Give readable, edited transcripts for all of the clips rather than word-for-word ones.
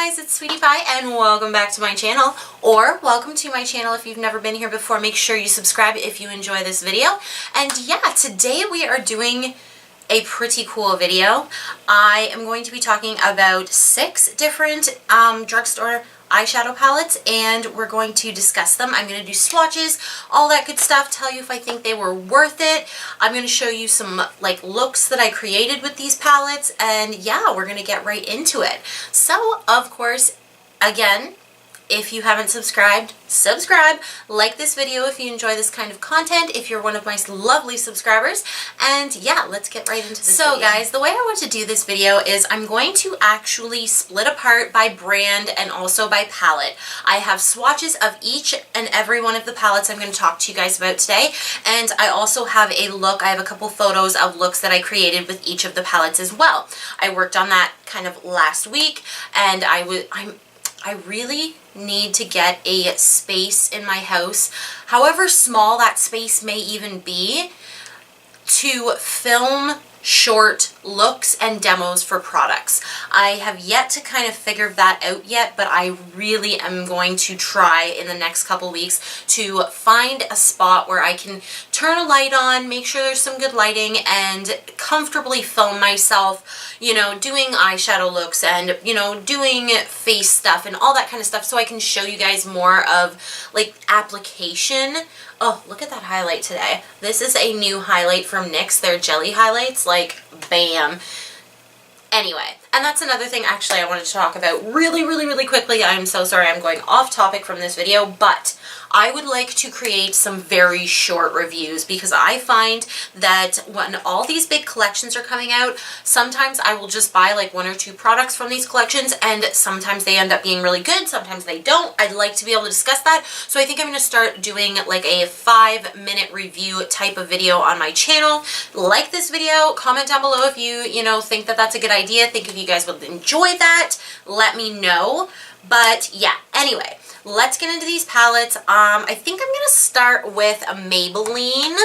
guys, it's Sweety Pie and welcome back to my channel, or welcome to my channel if you've never been here before. Make sure you subscribe if you enjoy this video. And yeah, today we are doing a pretty cool video. I am going to be talking about 6 different drugstore eyeshadow palettes, and we're going to discuss them. I'm going to do swatches, all that good stuff, tell you if I think they were worth it. I'm going to show you some like looks that I created with these palettes, and yeah, we're going to get right into it. So, of course, again, if you haven't subscribed, subscribe. Like this video if you enjoy this kind of content, if you're one of my lovely subscribers. And yeah, let's get right into this video. So guys, the way I want to do this video is I'm going to actually split apart by brand and also by palette. I have swatches of each and every one of the palettes I'm going to talk to you guys about today. And I also have a look, I have a couple photos of looks that I created with each of the palettes as well. I worked on that kind of last week, and I really need to get a space in my house, however small that space may even be, to film short looks and demos for products. I have yet to kind of figure that out yet, but I really am going to try in the next couple weeks to find a spot where I can turn a light on, make sure there's some good lighting, and comfortably film myself, you know, doing eyeshadow looks and, you know, doing face stuff and all that kind of stuff, so I can show you guys more of like application. Oh, look at that highlight today. This is a new highlight from NYX, their jelly highlights, like bam. Anyway, and that's another thing actually I wanted to talk about really quickly. I'm so sorry I'm going off topic from this video, but I would like to create some very short reviews, because I find that when all these big collections are coming out, sometimes I will just buy like 1 or 2 products from these collections, and sometimes they end up being really good, sometimes they don't. I'd like to be able to discuss that, so I think I'm going to start doing like a 5-minute review type of video on my channel. Like this video, comment down below if you know, think that that's a good idea, think if you guys would enjoy that, let me know. But yeah, anyway, let's get into these palettes. I think I'm going to start with a Maybelline,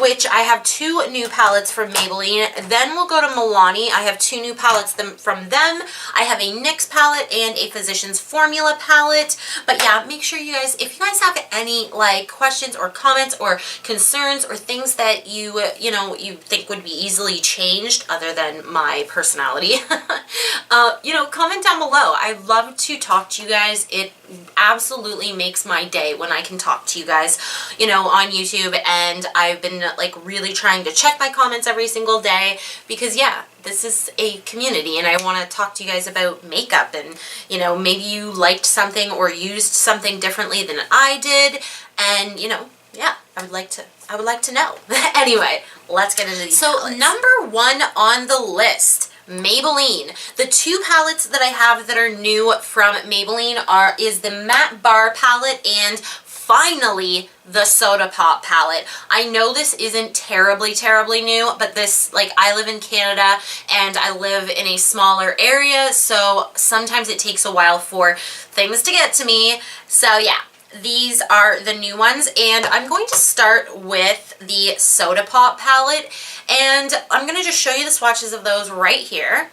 which I have 2 new palettes from Maybelline. Then we'll go to Milani. I have 2 new palettes from them. I have a NYX palette and a Physicians Formula palette. But yeah, make sure you guys, if you guys have any like questions or comments or concerns or things that you know, you think would be easily changed other than my personality, you know, comment down below. I love to talk to you guys. It absolutely makes my day when I can talk to you guys, you know, on YouTube, and I've been like really trying to check my comments every single day, because yeah, this is a community and I want to talk to you guys about makeup, and you know, maybe you liked something or used something differently than I did, and you know, yeah, I would like to know. Anyway, let's get into these palettes. Number 1 on the list, Maybelline. The 2 palettes that I have that are new from Maybelline is the Matte Bar palette and finally the Soda Pop palette. I know this isn't terribly new, but this, like, I live in Canada and I live in a smaller area, so sometimes it takes a while for things to get to me. So yeah, these are the new ones, and I'm going to start with the Soda Pop palette, and I'm going to just show you the swatches of those right here.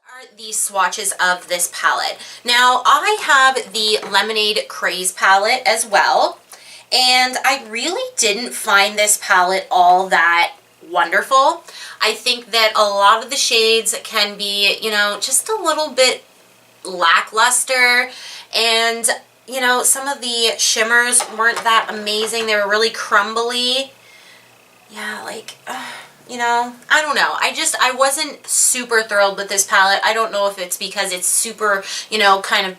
Are the swatches of this palette. Now, I have the Lemonade Craze palette as well, and I really didn't find this palette all that wonderful. I think that a lot of the shades can be, you know, just a little bit lackluster, and you know, some of the shimmers weren't that amazing. They were really crumbly. Yeah, like you know, I don't know. I wasn't super thrilled with this palette. I don't know if it's because it's super, you know, kind of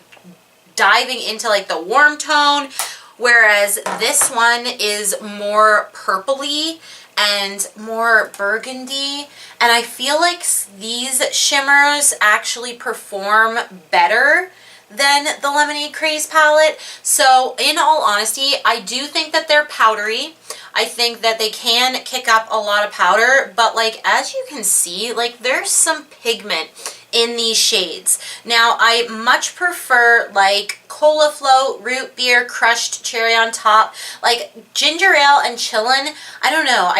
diving into like the warm tone, whereas this one is more purpley and more burgundy, and I feel like these shimmers actually perform better than the Lemonade Craze palette. So in all honesty, I do think that they're powdery. I think that they can kick up a lot of powder, but like as you can see, like there's some pigment in these shades. Now I much prefer like Cola Float, Root Beer, Crushed Cherry on Top, like Ginger Ale and Chillin'. I don't know,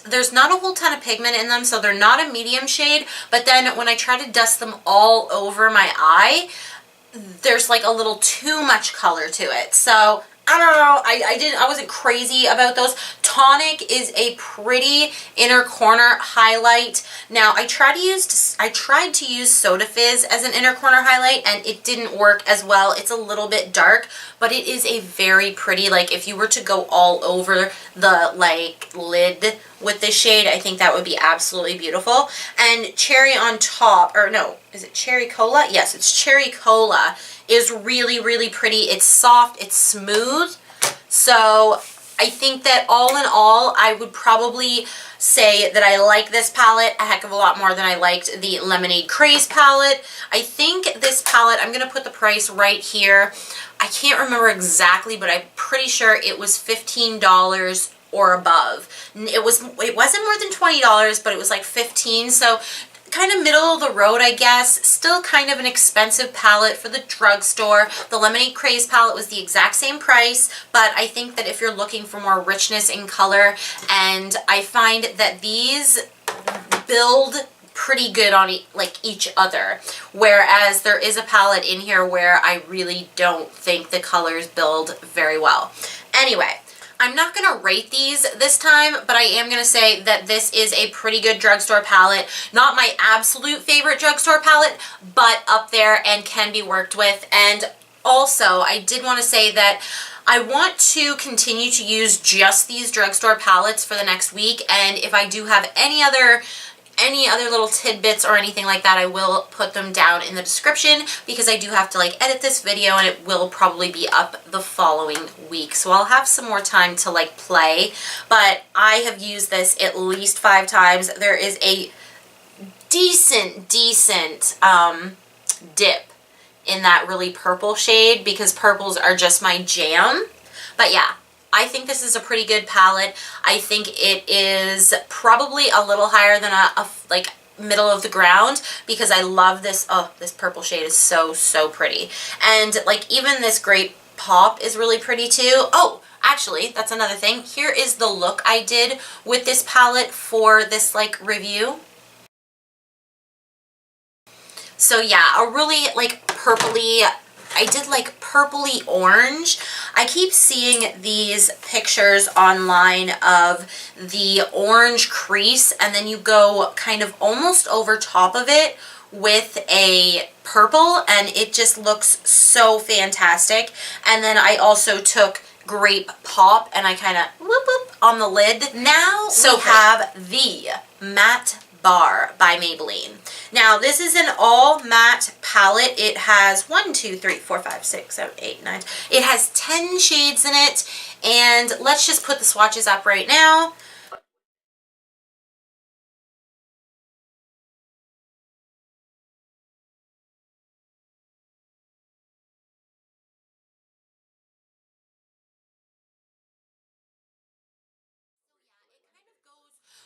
there's not a whole ton of pigment in them, so they're not a medium shade, but then when I try to dust them all over my eye, there's like a little too much color to it. So I don't know, I wasn't crazy about those. Tonic is a pretty inner corner highlight. Now I tried to use Soda Fizz as an inner corner highlight and it didn't work as well. It's a little bit dark, but it is a very pretty, like if you were to go all over the like lid with this shade, I think that would be absolutely beautiful. And Cherry on Top, or no, is it Cherry Cola? Yes, it's Cherry Cola, is really, really pretty. It's soft, it's smooth. So I think that all in all, I would probably say that I like this palette a heck of a lot more than I liked the Lemonade Craze palette. I think this palette, I'm going to put the price right here. I can't remember exactly, but I'm pretty sure it was $15 or above. It wasn't more than $20, but it was like $15. So kind of middle of the road, I guess. Still kind of an expensive palette for the drugstore. The Lemonade Craze palette was the exact same price, but I think that if you're looking for more richness in color, and I find that these build pretty good on each other, whereas there is a palette in here where I really don't think the colors build very well. Anyway, I'm not going to rate these this time, but I am going to say that this is a pretty good drugstore palette. Not my absolute favorite drugstore palette, but up there and can be worked with. And also, I did want to say that I want to continue to use just these drugstore palettes for the next week, and if I do have any other little tidbits or anything like that, I will put them down in the description, because I do have to like edit this video and it will probably be up the following week. So I'll have some more time to like play, but I have used this at least 5 times. There is a decent dip in that really purple shade, because purples are just my jam. But yeah, I think this is a pretty good palette. I think it is probably a little higher than a like middle of the ground, because I love this. Oh, this purple shade is so pretty. And like even this Grape Pop is really pretty too. Oh, actually, that's another thing. Here is the look I did with this palette for this like review. So yeah, a really like purpley, I did like purpley orange. I keep seeing these pictures online of the orange crease, and then you go kind of almost over top of it with a purple, and it just looks so fantastic. And then I also took Grape Pop and I kind of whoop whoop on the lid. Now we have the Matte Bar by Maybelline. Now this is an all matte palette. It has 1, 2, 3, 4, 5, 6, 7, 8, 9. It has 10 shades in it, and let's just put the swatches up right now.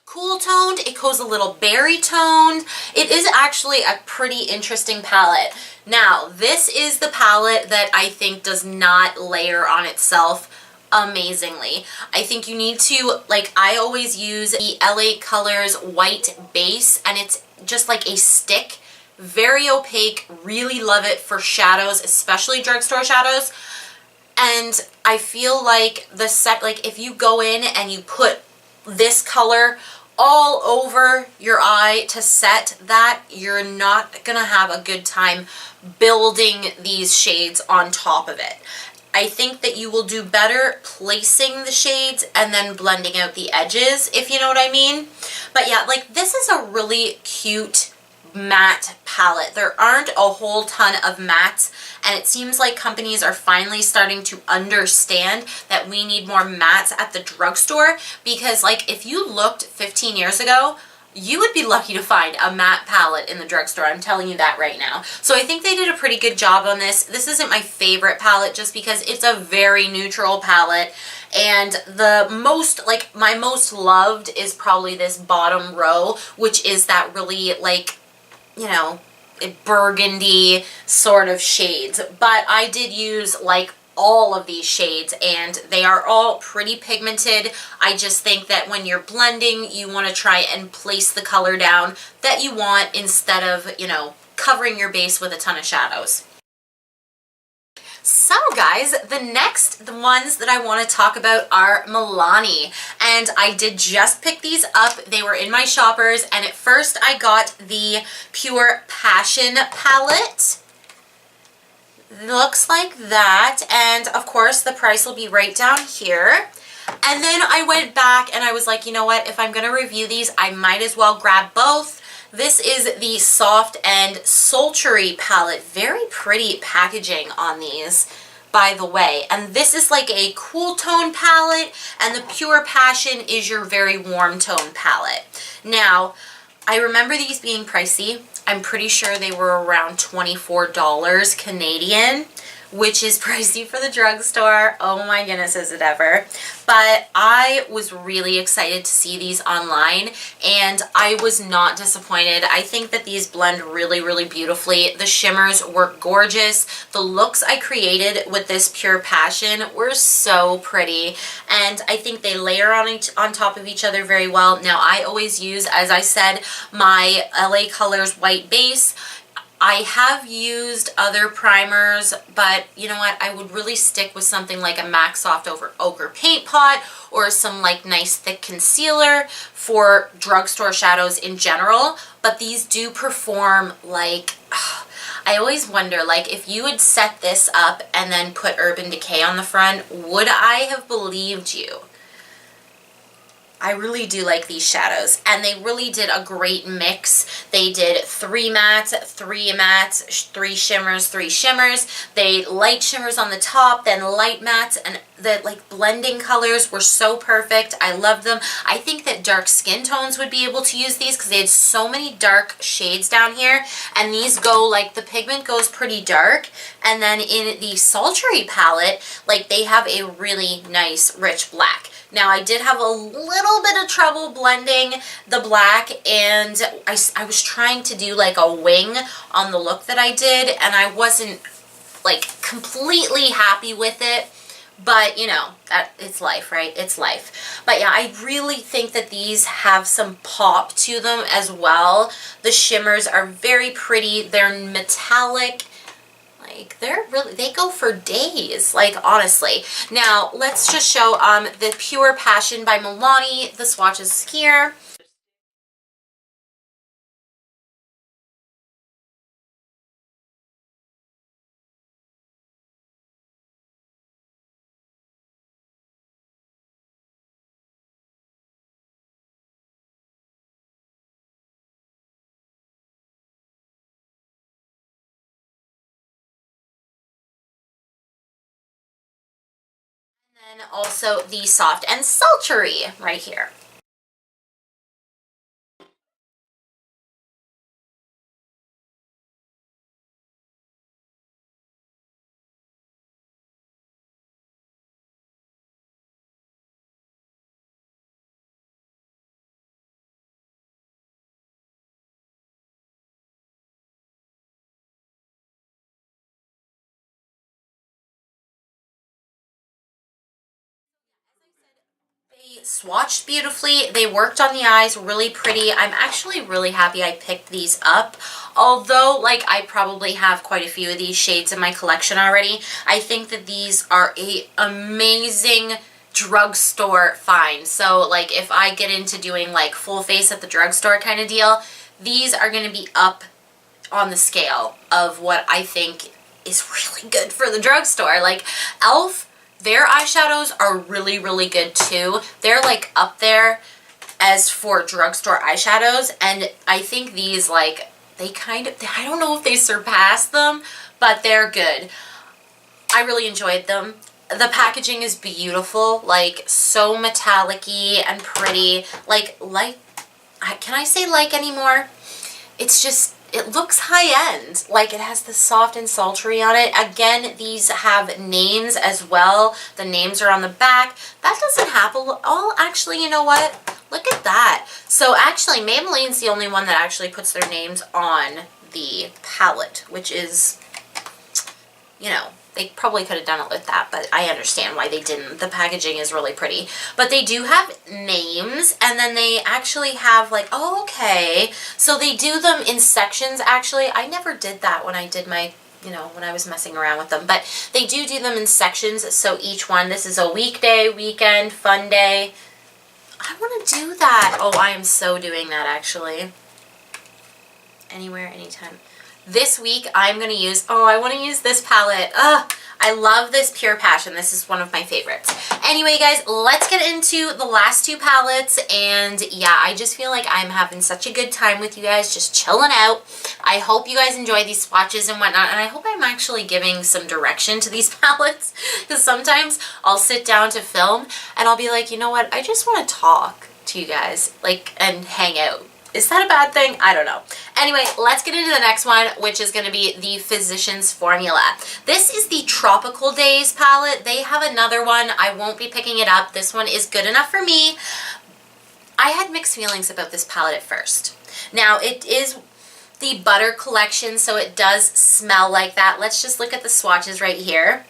Cool toned, it goes a little berry toned. It is actually a pretty interesting palette. Now, this is the palette that I think does not layer on itself amazingly. I think you need to, like, I always use the LA Colors white base, and it's just like a stick, very opaque, really love it for shadows, especially drugstore shadows. And I feel like the set, like if you go in and you put this color all over your eye to set that, you're not gonna have a good time building these shades on top of it. I think that you will do better placing the shades and then blending out the edges, if you know what I mean. But yeah, like this is a really cute matte palette. There aren't a whole ton of mattes, and it seems like companies are finally starting to understand that we need more mattes at the drugstore, because like if you looked 15 years ago, you would be lucky to find a matte palette in the drugstore. I'm telling you that right now. So I think they did a pretty good job on this. This isn't my favorite palette just because it's a very neutral palette. And the most, like, my most loved is probably this bottom row, which is that really, like, you know, burgundy sort of shades. But I did use, like, all of these shades, and they are all pretty pigmented. I just think that when you're blending, you want to try and place the color down that you want instead of, you know, covering your base with a ton of shadows. So guys, the ones that I want to talk about are Milani, and I did just pick these up. They were in my shoppers, and at first I got the Pure Passion palette. Looks like that, and of course the price will be right down here. And then I went back and I was like, you know what, if I'm going to review these, I might as well grab both. This is the Soft and Sultry palette. Very pretty packaging on these, by the way. And this is like a cool tone palette, and the Pure Passion is your very warm tone palette. Now, I remember these being pricey. I'm pretty sure they were around $24 Canadian, which is pricey for the drugstore. Oh my goodness, is it ever. But I was really excited to see these online, and I was not disappointed. I think that these blend really, really beautifully. The shimmers were gorgeous. The looks I created with this Pure Passion were so pretty, and I think they layer on top of each other very well. Now, I always use, as I said, my LA Colors white base. I have used other primers, but you know what? I would really stick with something like a MAC Soft Ochre Paint Pot or some like nice thick concealer for drugstore shadows in general. But these do perform like, I always wonder, like, if you had set this up and then put Urban Decay on the front, would I have believed you? I really do like these shadows, and they really did a great mix. They did 3 mattes, 3 shimmers, 3 shimmers. They light shimmers on the top, then light mattes, and the like blending colors were so perfect. I love them. I think that dark skin tones would be able to use these because they had so many dark shades down here, and these go, like, the pigment goes pretty dark, and then in the Sultry palette, like, they have a really nice rich black. Now, I did have a little bit of trouble blending the black, and I was trying to do like a wing on the look that I did, and I wasn't like completely happy with it, but you know, it's life, right? It's life. But yeah, I really think that these have some pop to them as well. The shimmers are very pretty. They're metallic. Like, they go for days, like, honestly. Now, let's just show the Pure Passion by Milani. The swatch is here. And then also the Soft and Sultry right here. They swatched beautifully. They worked on the eyes really pretty. I'm actually really happy I picked these up. Although, like, I probably have quite a few of these shades in my collection already, I think that these are an amazing drugstore find. So, like, if I get into doing, like, full face at the drugstore kind of deal, these are going to be up on the scale of what I think is really good for the drugstore. Like, e.l.f., their eyeshadows are really, really good too. They're like up there as for drugstore eyeshadows, and I think these, like, they kind of, I don't know if they surpass them, but they're good. I really enjoyed them. The packaging is beautiful, like, so metallic-y and pretty, like can I say like anymore? It's just, it looks high-end. Like, it has the soft and sultry on it. Again, these have names as well. The names are on the back. That doesn't happen. Oh, actually, you know what? Look at that. So actually, Maybelline's the only one that actually puts their names on the palette, which is, you know, they probably could have done it with that, but I understand why they didn't. The packaging is really pretty. But they do have names, and then they actually have like, oh, okay. So they do them in sections, actually. I never did that when I did my, you know, when I was messing around with them. But they do them in sections, so each one, this is a weekday, weekend, fun day. I want to do that. Oh, I am so doing that, actually. Anywhere, anytime. This week, I'm going to use, oh, I want to use this palette. Ugh, I love this Pure Passion. This is one of my favorites. Anyway, guys, let's get into the last two palettes. And yeah, I just feel like I'm having such a good time with you guys, just chilling out. I hope you guys enjoy these swatches and whatnot. And I hope I'm actually giving some direction to these palettes. Because sometimes I'll sit down to film and I'll be like, you know what? I just want to talk to you guys, like, and hang out. Is that a bad thing? I don't know. Anyway, let's get into the next one, which is going to be the Physicians Formula. This is the Tropical Days palette. They have another one. I won't be picking it up. This one is good enough for me. I had mixed feelings about this palette at first. Now, it is the Butter collection, so it does smell like that. Let's just look at the swatches right here.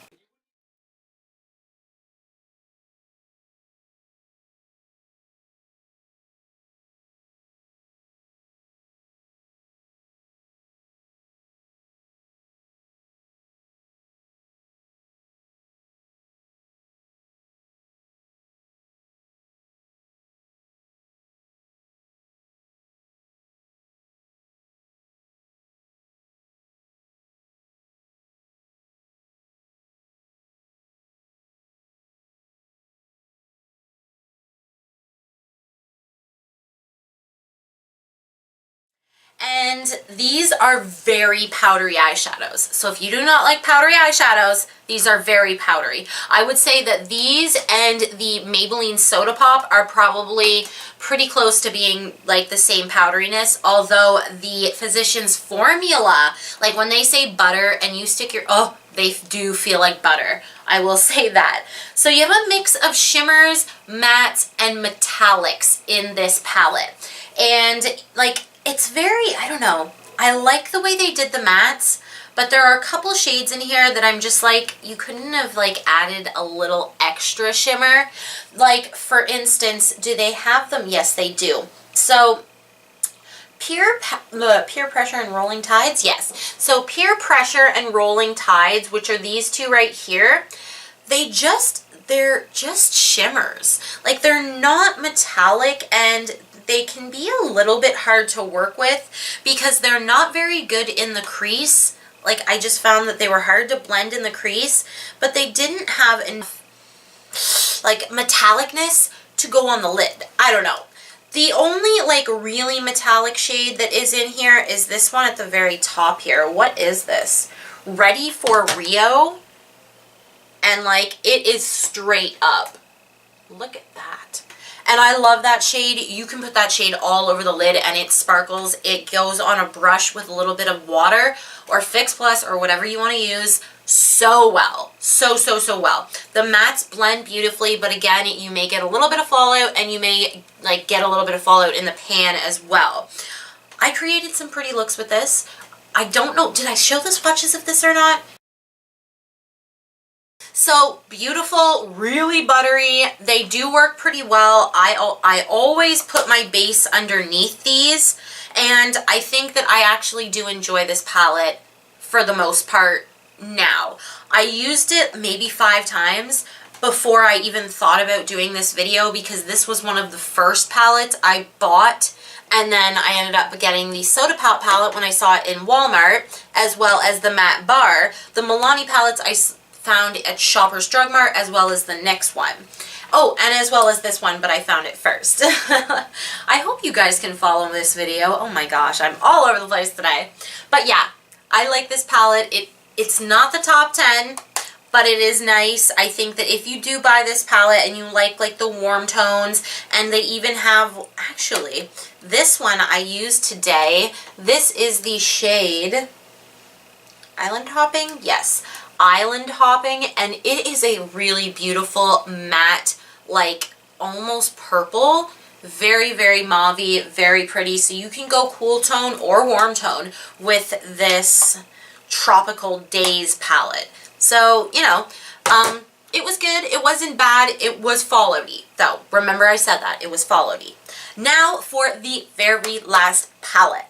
And these are very powdery eyeshadows. So if you do not like powdery eyeshadows, these are very powdery. I would say that these and the Maybelline Soda Pop are probably pretty close to being like the same powderiness, although the Physicians Formula, like when they say butter and you stick your, oh, they do feel like butter. I will say that. So you have a mix of shimmers, mattes, and metallics in this palette. And like, it's very, I don't know, I like the way they did the mattes, but there are a couple shades in here that I'm just like, you couldn't have like added a little extra shimmer. Like, for instance, do they have them? Yes, they do. So, Peer Pressure and Rolling Tides? Yes. So, Peer Pressure and Rolling Tides, which are these two right here, they're just shimmers. Like, they're not metallic, and they can be a little bit hard to work with because they're not very good in the crease. Like, I just found that they were hard to blend in the crease, but they didn't have enough, like, metallicness to go on the lid. I don't know. The only, like, really metallic shade that is in here is this one at the very top here. What is this? Ready for Rio? And, like, it is straight up. Look at that. And I love that shade. You can put that shade all over the lid and it sparkles. It goes on a brush with a little bit of water or Fix Plus or whatever you want to use so well. So well. The mattes blend beautifully, but again, you may get a little bit of fallout and you may like get a little bit of fallout in the pan as well. I created some pretty looks with this. I don't know, did I show the swatches of this or not? So beautiful, really buttery. They do work pretty well. I always put my base underneath these, and I think that I actually do enjoy this palette for the most part now. I used it maybe 5 times before I even thought about doing this video because this was one of the first palettes I bought, and then I ended up getting the Soda Pop palette when I saw it in Walmart, as well as the Matte Bar. The Milani palettes I found at Shoppers Drug Mart, as well as the NYX one. Oh, and as well as this one, but I found it first. I hope you guys can follow this video. Oh my gosh, I'm all over the place today. But yeah, I like this palette. It's not the top 10, but it is nice. I think that if you do buy this palette and you like the warm tones, and they even have, actually, this one I used today. This is the shade Island Hopping? Yes, Island Hopping, and it is a really beautiful matte, like almost purple. Very, very mauvey, very pretty. So you can go cool tone or warm tone with this Tropical Days palette. So, you know, it was good. It wasn't bad. It was fall-outy, though. Remember I said that. It was fall-outy. Now for the very last palette.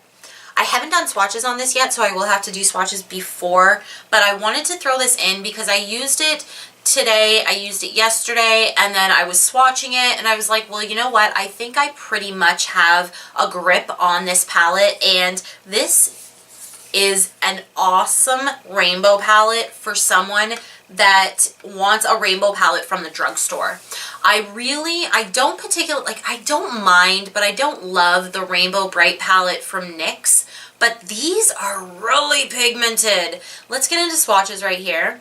I haven't done swatches on this yet, so I will have to do swatches before, but I wanted to throw this in because I used it today, I used it yesterday, and then I was swatching it, and I was like, well, you know what? I think I pretty much have a grip on this palette, and this is an awesome rainbow palette for someone that wants a rainbow palette from the drugstore. I don't mind, but I don't love the Rainbow Bright palette from NYX, but these are really pigmented. Let's get into swatches right here.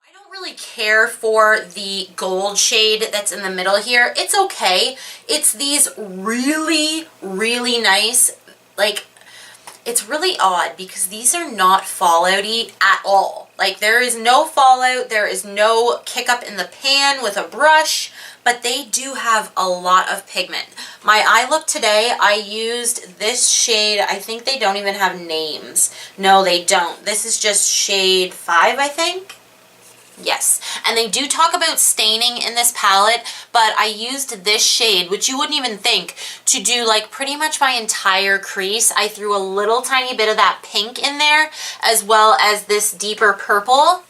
I don't really care for the gold shade that's in the middle here. It's okay. It's these really, really nice, like, it's really odd because these are not fallouty at all. Like, there is no fallout, there is no kick up in the pan with a brush, but they do have a lot of pigment. My eye look today, I used this shade. I think they don't even have names. No, they don't. This is just shade 5, I think. Yes, and they do talk about staining in this palette, but I used this shade, which you wouldn't even think, to do like pretty much my entire crease. I threw a little tiny bit of that pink in there, as well as this deeper purple.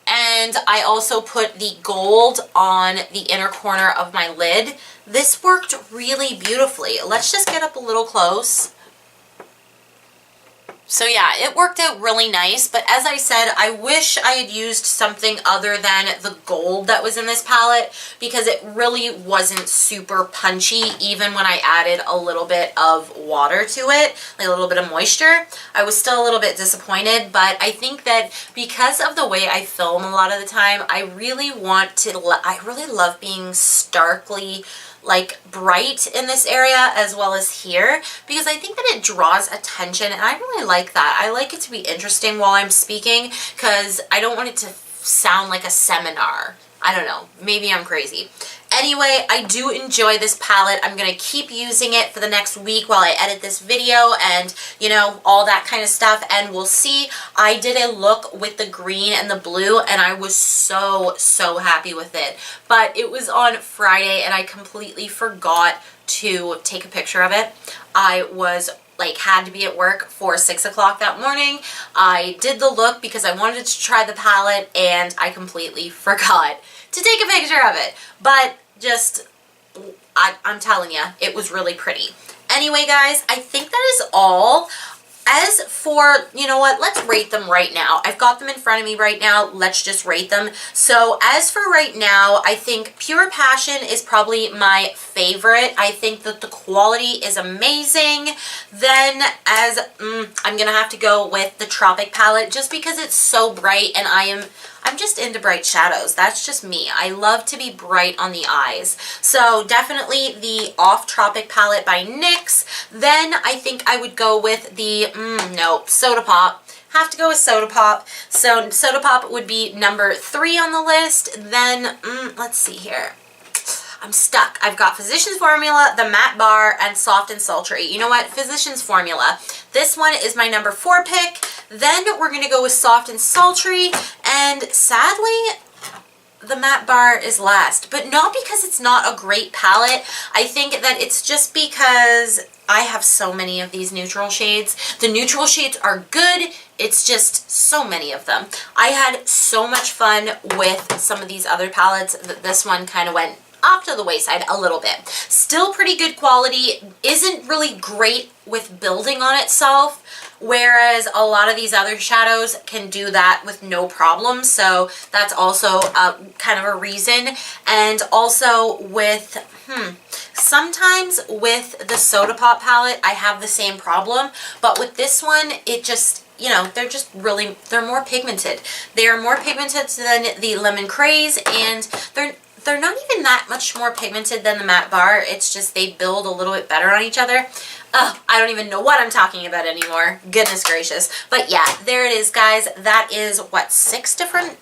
And I also put the gold on the inner corner of my lid. This worked really beautifully. Let's just get up a little close. So yeah, it worked out really nice, but as I said, I wish I had used something other than the gold that was in this palette, because it really wasn't super punchy even when I added a little bit of water to it, like a little bit of moisture. I was still a little bit disappointed, but I think that because of the way I film a lot of the time, I really love being starkly like bright in this area as well as here, because I think that it draws attention, and I really like that. I like it to be interesting while I'm speaking, because I don't want it to sound like a seminar. I don't know, maybe I'm crazy. Anyway, I do enjoy this palette. I'm going to keep using it for the next week while I edit this video and, you know, all that kind of stuff, and we'll see. I did a look with the green and the blue, and I was so happy with it. But it was on Friday, and I completely forgot to take a picture of it. I was had to be at work for 6 o'clock that morning. I did the look because I wanted to try the palette, and I completely forgot to take a picture of it. But just, I'm telling you, it was really pretty. Anyway, guys, I think that is all. As for, you know what, let's rate them right now. I've got them in front of me right now. Let's just rate them. So as for right now, I think Pure Passion is probably my favorite. I think that the quality is amazing. Then as, I'm going to have to go with the Tropic palette just because it's so bright, and I'm just into bright shadows. That's just me. I love to be bright on the eyes. So definitely the Off Tropic palette by NYX. Then I think I would go with the, Soda Pop. Have to go with Soda Pop. So Soda Pop would be number 3 on the list. Then, let's see here. I'm stuck. I've got Physicians Formula, the Matte Bar, and Soft and Sultry. You know what? Physicians Formula. This one is my number 4 pick. Then we're going to go with Soft and Sultry. And sadly, the Matte Bar is last. But not because it's not a great palette. I think that it's just because I have so many of these neutral shades. The neutral shades are good. It's just so many of them. I had so much fun with some of these other palettes that this one kind of went off to the wayside a little bit. Still pretty good quality, isn't really great with building on itself, whereas a lot of these other shadows can do that with no problem. So that's also kind of a reason. And also with, sometimes with the Soda Pop palette, I have the same problem, but with this one, it just, you know, they're more pigmented. They are more pigmented than the Lemon Craze, and they're not even that much more pigmented than the Matte Bar. It's just they build a little bit better on each other. I don't even know what I'm talking about anymore. Goodness gracious. But yeah, there it is, guys. That is, what, 6 different?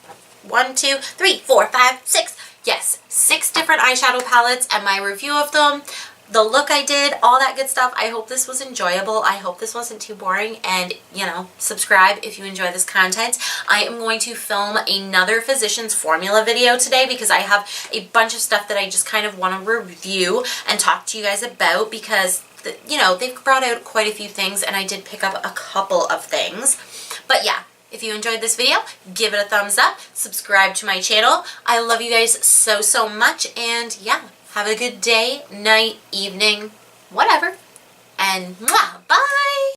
1, 2, 3, 4, 5, 6. Yes, 6 different eyeshadow palettes and my review of them. The look I did, all that good stuff. I hope this was enjoyable. I hope this wasn't too boring. And, you know, subscribe if you enjoy this content. I am going to film another Physicians Formula video today because I have a bunch of stuff that I just kind of want to review and talk to you guys about because, you know, they've brought out quite a few things and I did pick up a couple of things. But yeah. If you enjoyed this video, give it a thumbs up, subscribe to my channel. I love you guys so, so much, and yeah, have a good day, night, evening, whatever, and mwah, bye!